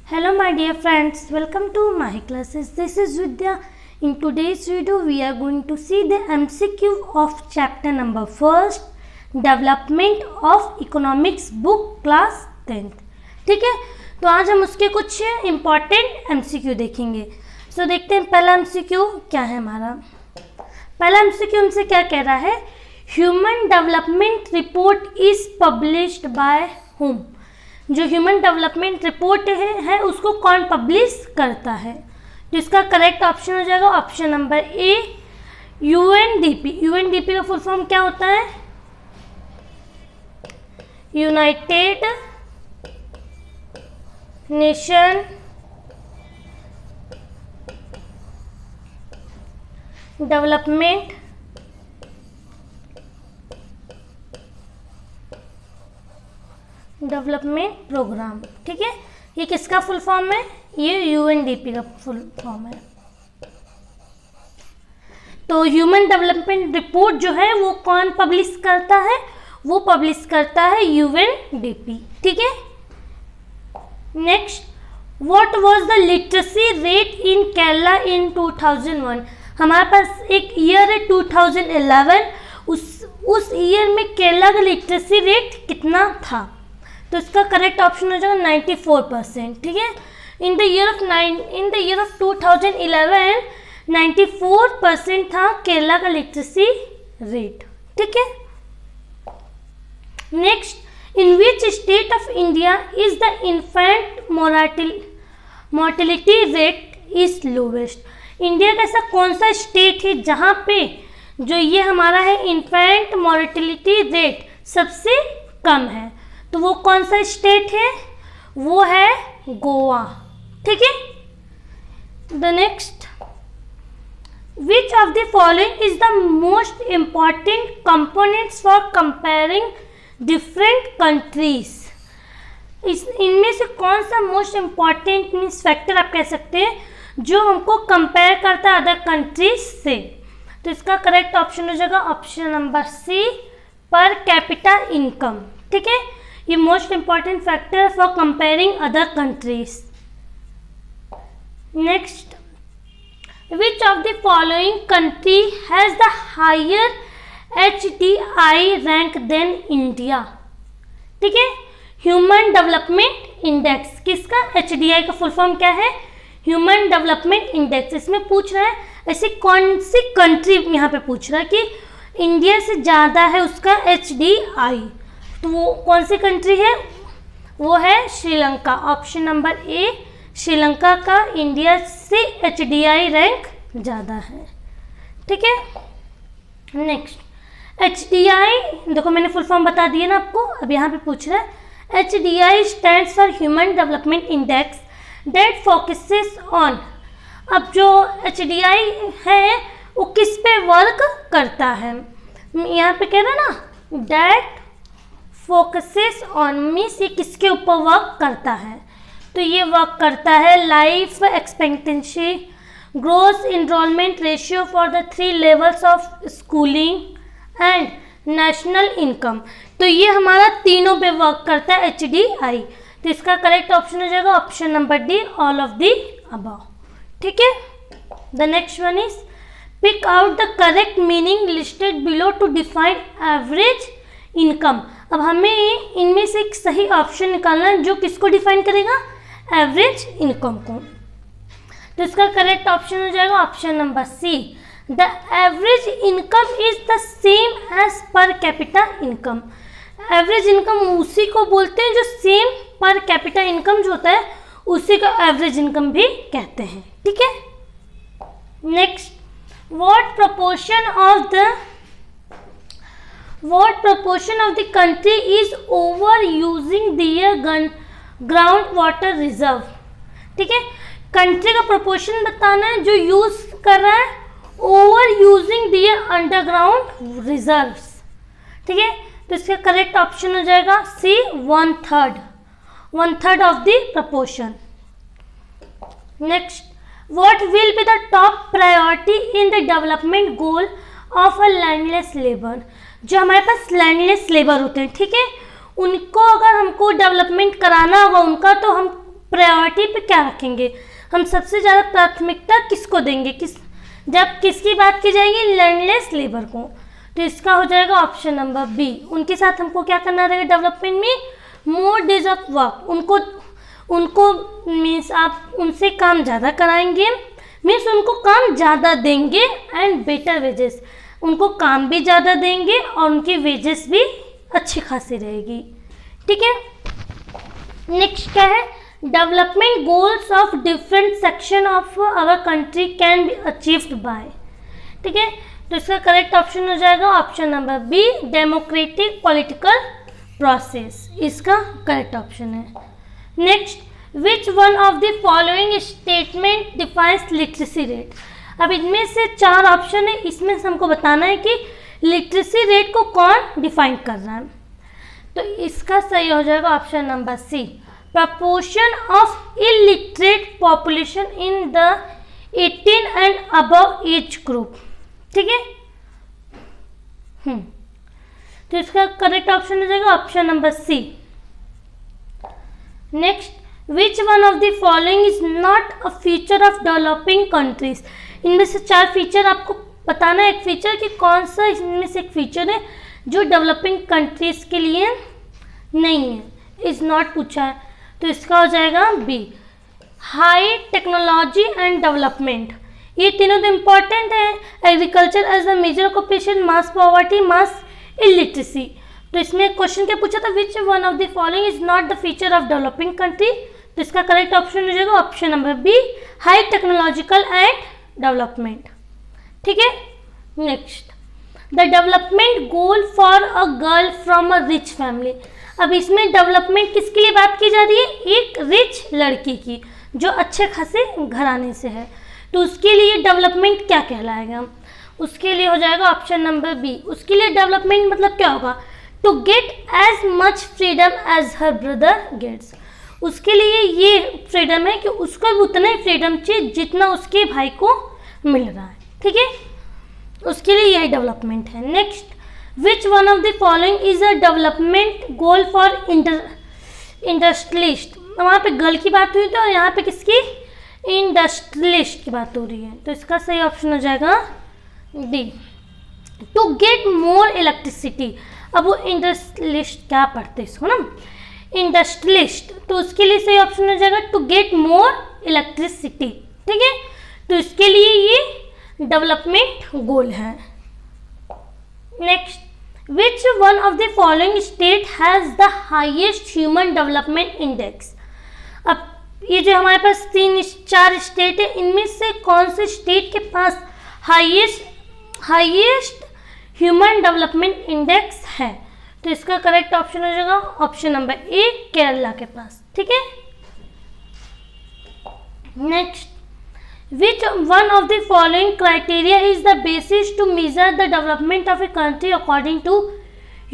Hello my dear friends, welcome to my classes. This is Vidya. In today's video we are going to see the MCQ of chapter number 1st, Development of Economics book class 10th. ठीक है, तो आज हम उसके कुछ important MCQ देखेंगे. देखते हैं पहला MCQ क्या है हमारा. पहला MCQ हमसे क्या कह रहा है, human development report is published by whom. जो ह्यूमन डेवलपमेंट रिपोर्ट है उसको कौन पब्लिश करता है. तो इसका करेक्ट ऑप्शन हो जाएगा option number A, UNDP. UNDP का फुल फॉर्म क्या होता है, यूनाइटेड नेशन डेवलपमेंट प्रोग्राम. ठीक है, ये किसका फुल फॉर्म है, ये यूएनडीपी का फुल फॉर्म है. तो ह्यूमन डेवलपमेंट रिपोर्ट जो है वो कौन पब्लिश करता है, वो पब्लिश करता है यूएनडीपी. ठीक है. Next, what was the literacy rate in Kerala in 2001. हमारे पास एक ईयर है 2011, उस ईयर में केरला का लिटरेसी रेट कितना था. तो इसका करेक्ट ऑप्शन हो जाएगा 94%. ठीक है, इन द ईयर ऑफ 2011 94% था केरला का लिटरेसी रेट. ठीक है. Next, in which state of India is the infant mortality rate is lowest. India का ऐसा कौन सा स्टेट है जहाँ पे जो ये हमारा है इन्फेंट मोर्टेलिटी रेट सबसे कम है. तो वो कौन सा स्टेट है, वो है गोवा. ठीक है. The next, which of the following is the most important components for comparing different countries. इनमें से कौन सा मोस्ट इम्पॉर्टेंट मीन्स फैक्टर आप कह सकते हैं जो हमको कंपेयर करता है अदर कंट्रीज से. तो इसका करेक्ट ऑप्शन हो जाएगा ऑप्शन नंबर सी, पर कैपिटा इनकम. ठीक है, ये most important factor for comparing other countries. Next, which of the following country has the higher HDI rank than India. ठीक है, ह्यूमन डेवलपमेंट इंडेक्स. किसका, HDI का फुल फॉर्म क्या है, ह्यूमन डेवलपमेंट इंडेक्स. इसमें पूछ रहा है ऐसी कौन सी कंट्री, यहाँ पे पूछ रहा है कि इंडिया से ज़्यादा है उसका HDI. तो वो कौन सी कंट्री है, वो है Sri Lanka. Option number A, Sri Lanka का इंडिया से HDI रैंक ज़्यादा है. ठीक है. नेक्स्ट, HDI देखो मैंने फुल फॉर्म बता दिया ना आपको, अब यहाँ पे पूछ रहा है HDI stands for human development index that focuses on. अब जो HDI है वो किस पे वर्क करता है, यहाँ पे कह रहा है ना दैट फोकसेस ऑन, मीन्स ये किसके ऊपर वर्क करता है. तो ये वर्क करता है life expectancy, growth enrolment ratio for the 3 levels of schooling and national income. तो ये हमारा तीनों पे वर्क करता है HDI. तो इसका करेक्ट ऑप्शन हो जाएगा option number D, all of the above. ठीक है. The next one is pick out the correct meaning listed below to define average income. अब हमें इनमें से एक सही ऑप्शन निकालना है जो किसको डिफाइन करेगा, एवरेज इनकम को. तो इसका करेक्ट ऑप्शन हो जाएगा option number C, the average income is the same as per capita income. Average income उसी को बोलते हैं जो सेम पर कैपिटा इनकम जो होता है उसी को एवरेज इनकम भी कहते हैं. ठीक है. Next, what proportion of the country is overusing their ground water reserve. ठीक है, कंट्री का प्रोपोर्शन बताना है जो यूज कर रहा है ओवर यूजिंग दियर अंडरग्राउंड रिजर्व्स. ठीक है, तो इसका करेक्ट ऑप्शन हो जाएगा सी, 1/3 of the proportion. Next, what will be the top priority in the development goal of a landless labour. जो हमारे पास लैंडलेस लेबर होते हैं, ठीक है, उनको अगर हमको डेवलपमेंट कराना होगा उनका, तो हम प्रायोरिटी पे क्या रखेंगे, हम सबसे ज़्यादा प्राथमिकता किसको देंगे, जब किसकी बात की जाएगी, लैंडलेस लेबर को। तो इसका हो जाएगा ऑप्शन नंबर बी। उनके साथ हमको क्या करना रहेगा डेवलपमेंट में, मोर डेज ऑफ वर्क, उनको मीन्स आप उनसे काम ज़्यादा कराएंगे, मीन्स उनको काम ज़्यादा देंगे, एंड बेटर वेजेस, उनको काम भी ज़्यादा देंगे और उनकी वेजेस भी अच्छी खासी रहेगी। ठीक है, नेक्स्ट क्या है, development goals of different section of our country can be achieved by. ठीक है, तो इसका करेक्ट ऑप्शन हो जाएगा option number B, democratic political process, इसका करेक्ट ऑप्शन है। Next, which one of the following statement defines literacy rate. अब इनमें से 4 ऑप्शन है, इसमें से हमको बताना है कि लिटरेसी रेट को कौन डिफाइन कर रहा है। तो इसका सही हो जाएगा option number C, proportion of illiterate population in the 18 and above age group। ठीक है, तो इसका करेक्ट ऑप्शन हो जाएगा option number C. Next, which one of the following is not a feature of developing countries. इनमें से 4 feature आपको बताना है, एक फीचर कि कौन सा इनमें से एक फीचर है जो डेवलपिंग कंट्रीज के लिए नहीं है, इज नॉट पूछा है। तो इसका हो जाएगा B, high technology and development. ये तीनों तो इम्पॉर्टेंट है, agriculture as the major occupation, mass poverty, mass illiteracy. तो इसमें क्वेश्चन क्या पूछा था, which one of the following is not the feature of developing country. तो इसका करेक्ट ऑप्शन हो जाएगा option number B, high technological and development. ठीक है, next, the development goal for a girl from a rich family. अब इसमें development किसके लिए बात की जा रही है, एक रिच लड़की की जो अच्छे खासे घराने से है। तो उसके लिए डेवलपमेंट क्या कहलाएगा, उसके लिए हो जाएगा ऑप्शन नंबर बी। उसके लिए डेवलपमेंट मतलब क्या होगा, to get as much freedom as her brother gets. उसके लिए ये फ्रीडम है कि उसको भी उतना ही फ्रीडम चाहिए जितना उसके भाई को मिल रहा है। ठीक है, उसके लिए यही डेवलपमेंट है। Next, which one of the following is a development goal for industrialist. वहाँ पे गर्ल की बात हुई तो यहाँ पे किसकी, इंडस्ट्रियलिस्ट की बात हो रही है। तो इसका सही ऑप्शन हो जाएगा D, to get more electricity. अब वो इंडस्ट्रियलिस्ट क्या पढ़ते हैं इसको ना, इंडस्ट्रियलिस्ट, तो उसके लिए सही ऑप्शन हो जाएगा टू गेट मोर इलेक्ट्रिसिटी। ठीक है, तो इसके लिए ये डेवलपमेंट गोल है। Next, which one of the following state has the highest human development index. अब ये जो हमारे पास 3-4 स्टेट है, इनमें से कौन से स्टेट के पास हाईएस्ट ह्यूमन डेवलपमेंट इंडेक्स है। तो इसका करेक्ट ऑप्शन हो जाएगा ऑप्शन नंबर ए, केरला के पास। ठीक है, next, which one of the following criteria is the basis to measure the development of a country according to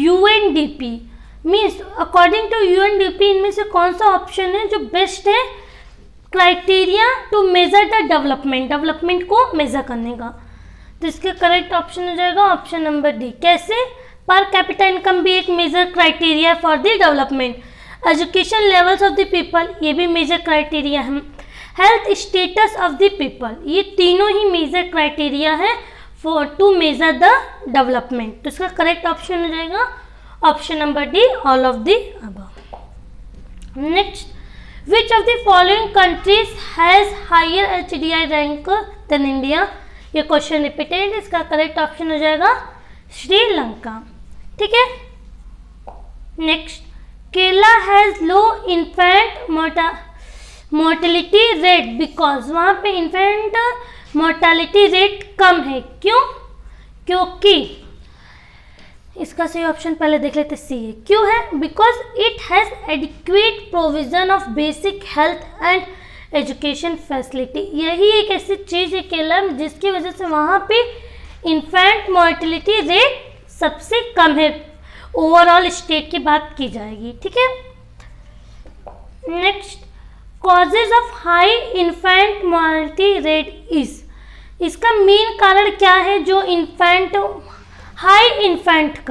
UNDP। Means according to UNDP इनमें से कौन सा ऑप्शन है जो बेस्ट है criteria to measure the development को measure करने का। तो इसका करेक्ट ऑप्शन हो जाएगा ऑप्शन नंबर डी। कैसे, पर कैपिटा इनकम भी एक measure criteria for the development, education levels of the people ये भी मेजर क्राइटेरिया है, health status of the people, ये तीनों ही मेजर क्राइटेरिया है for to measure the development. तो इसका करेक्ट ऑप्शन हो जाएगा option number D, all of the above. Next, which of the following countries has higher HDI rank than India. ये question repeated, इसका करेक्ट ऑप्शन हो जाएगा श्रीलंका। ठीक है, next, Kerala has low infant mortality rate because, वहाँ पे इन्फेंट मोर्टेलिटी रेट कम है। क्यों, क्योंकि इसका सही ऑप्शन पहले देख लेते, सी है। क्यों है, because it has adequate provision of basic health and education facility. यही एक ऐसी चीज़ है केरला में जिसकी वजह से वहाँ पे इन्फेंट मोर्टेलिटी रेट सबसे कम है, ओवरऑल स्टेट की बात की जाएगी। ठीक है, next, causes of high infant mortality rate is, इसका मेन कारण क्या है जो हाई इन्फेंट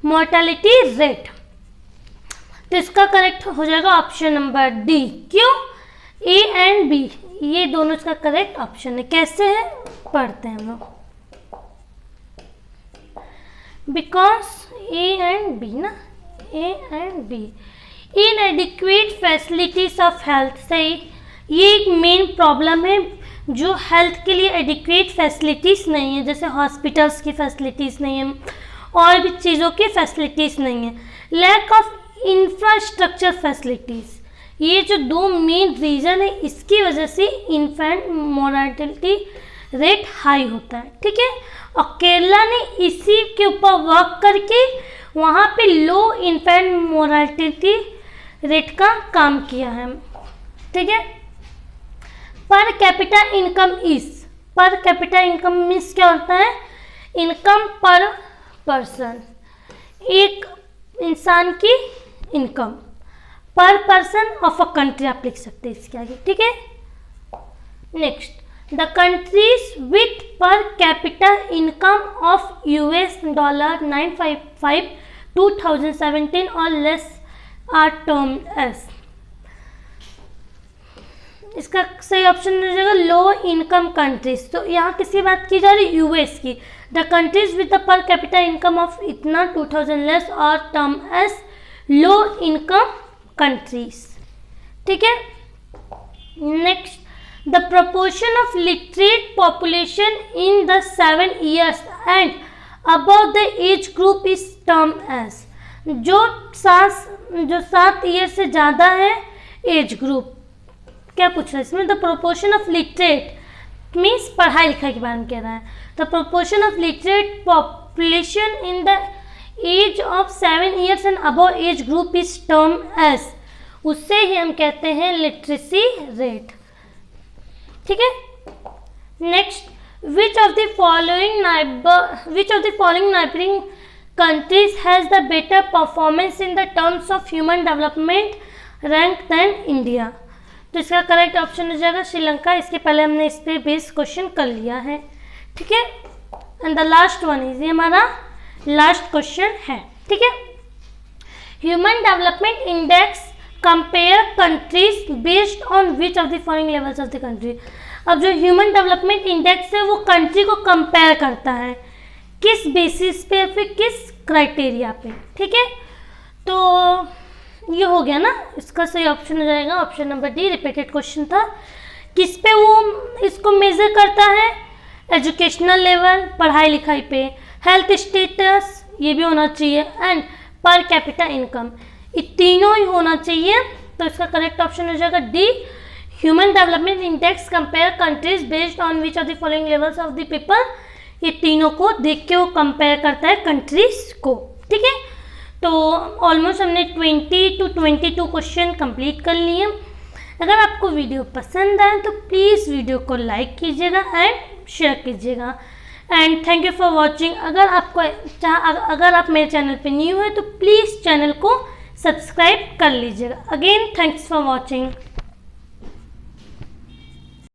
मोर्टेलिटी रेट। तो इसका करेक्ट हो जाएगा ऑप्शन नंबर डी। क्यों? ए एंड बी ये दोनों इसका करेक्ट ऑप्शन है। कैसे है पढ़ते हैं हम लोग। बिकॉज ए एंड बी ना, A and B inadequate facilities of health. सही, ये एक मेन प्रॉब्लम है जो हेल्थ के लिए एडिक्वेट फैसिलिटीज़ नहीं है, जैसे हॉस्पिटल्स की फैसिलिटीज़ नहीं है और भी चीज़ों की फैसिलिटीज़ नहीं है। लैक ऑफ इंफ्रास्ट्रक्चर फैसिलिटीज़, ये जो दो मेन रीज़न है इसकी वजह से इन्फेंट मोर्टेलिटी रेट हाई होता है। ठीक है, और केरला ने इसी के ऊपर वर्क करके वहाँ पे लो इन्फेंट मोर्टेलिटी रेट का काम किया है। ठीक है, पर कैपिटा इनकम इज, पर कैपिटा इनकम मीन्स क्या होता है? इनकम पर पर्सन, एक इंसान की इनकम पर पर्सन ऑफ अ कंट्री आप लिख सकते हैं इसके आगे। ठीक है, नेक्स्ट, द कंट्रीज विथ पर कैपिटा इनकम ऑफ $955 2017 और लेस आर टर्म्ड एज। इसका सही ऑप्शन हो जाएगा लो इनकम कंट्रीज। तो यहाँ किसकी बात की जा रही है? यूएस की। The countries with the per capita income of इतना 2000 लेस और term as low income countries. ठीक है, next, the proportion of literate population in the 7 years and above the age group is term as. जो 7 year से ज़्यादा है age group, क्या पूछ रहा है इसमें? The proportion of literate means पढ़ाई लिखाई के बारे में कह रहा है। The proportion of literate population in the age of 7 years and above age group is term as, उससे ही हम कहते हैं लिटरेसी रेट। ठीक है, next, which of the following neighbouring countries has the better performance in the terms of human development rank than India? तो इसका correct option हो जाएगा श्रीलंका। इसके पहले हमने इस पे बेस क्वेश्चन कर लिया है। ठीक है, and the last one is, ये हमारा लास्ट क्वेश्चन है। ठीक है, human development index compare countries based on which of the following levels of the country. अब जो ह्यूमन डेवलपमेंट इंडेक्स है वो कंट्री को कंपेयर करता है, किस बेसिस पे, फिर किस क्राइटेरिया पे। ठीक है, तो ये हो गया ना, इसका सही ऑप्शन हो जाएगा option number D. Repeated question था, किस पे वो इसको मेजर करता है? एजुकेशनल लेवल, पढ़ाई लिखाई पे, हेल्थ स्टेटस ये भी होना चाहिए, एंड पर कैपिटा इनकम, ये तीनों ही होना चाहिए। तो इसका करेक्ट ऑप्शन हो जाएगा D. Human development index compare countries based on which of the following levels of the people, ये तीनों को देख के वो कंपेयर करता है कंट्रीज को। ठीक है, तो ऑलमोस्ट हमने 20 to 22 क्वेश्चन कंप्लीट कर लिए। अगर आपको वीडियो पसंद आए तो प्लीज़ वीडियो को लाइक कीजिएगा एंड शेयर कीजिएगा। And thank you for watching. अगर आप मेरे चैनल पे न्यू है तो प्लीज़ चैनल को सब्सक्राइब कर लीजिएगा। Again thanks for watching.